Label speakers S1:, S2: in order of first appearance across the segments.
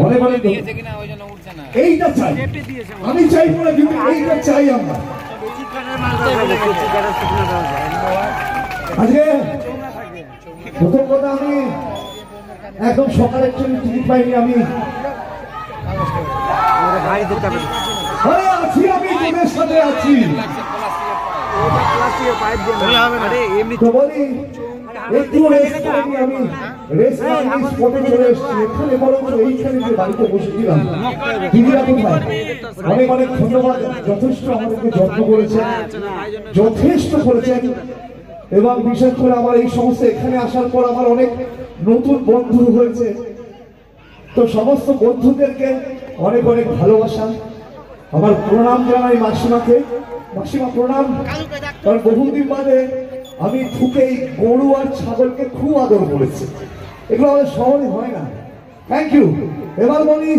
S1: অনেক অনেক এইটা চাই, আমি চাইবো না কিন্তু এইটা চাই আমরা। আজকে প্রথম কথা, আমি একদম সকালের ট্রেন টিকিট পাইনি, আমি আছি, আমি তোদের সাথে আছি। তো বলি একটু রেস্ট করিনি, আমি রেস্ট নিয়ে স্পটে চলে এসেছি। এখানে বরং এইখানে যে বাড়িতে বসেছিলাম, দিদিরা কোথায়, অনেক অনেক ধন্যবাদ। যথেষ্ট আমাদেরকে যত্ন করেছেন, যথেষ্ট করেছেন। এবং বিশেষ করে আমার এই সমস্ত এখানে আসার পর আমার অনেক নতুন বন্ধু হয়েছে। তো সমস্ত বন্ধুদেরকে অনেক অনেক ভালোবাসা, আমার প্রণাম জানাই মাসিমাকে। মাসিমা প্রণাম, কারণ বহুদিন বাদে আমি ঠুকে গরু আর ছাগলকে খুব আদর করেছি, এগুলো আমাদের শহরে হয় না। Thank you. এবার বলি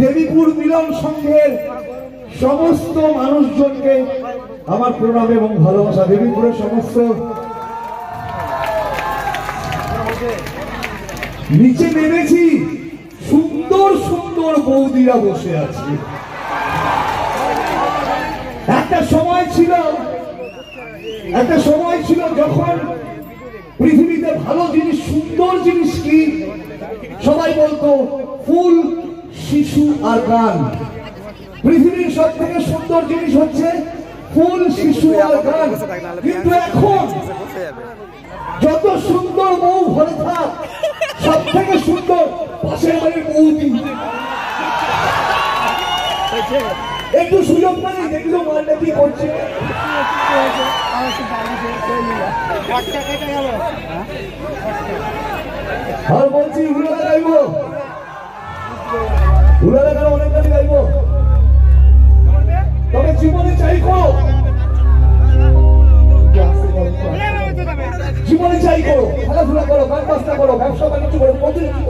S1: দেবীপুর মিলন সংঘের সমস্ত মানুষজনকে আমার প্রণাম এবং ভালোবাসা। দেবীপুরের সমস্ত নিচে নেমেছি, সুন্দর সুন্দর বৌদিরা বসে আছে। একটা সময় ছিল যখন পৃথিবীতে ভালো জিনিস, সুন্দর জিনিস কি সবাই বলতো, ফুল, শিশু আর গান। পৃথিবীর সব থেকে সুন্দর জিনিস হচ্ছে ফুল, শিশু আর গান। কিন্তু এখন যত সুন্দর বউ ঘরে থাক, সব থেকে সুন্দর পাশের বাড়ির বৌদি। একটু সুযোগ পাই, দেখলো মালটা কি করছে। আর বলছি হুলারা গাইবো, হুলারা গান অনেক গাড়ি গাইবো।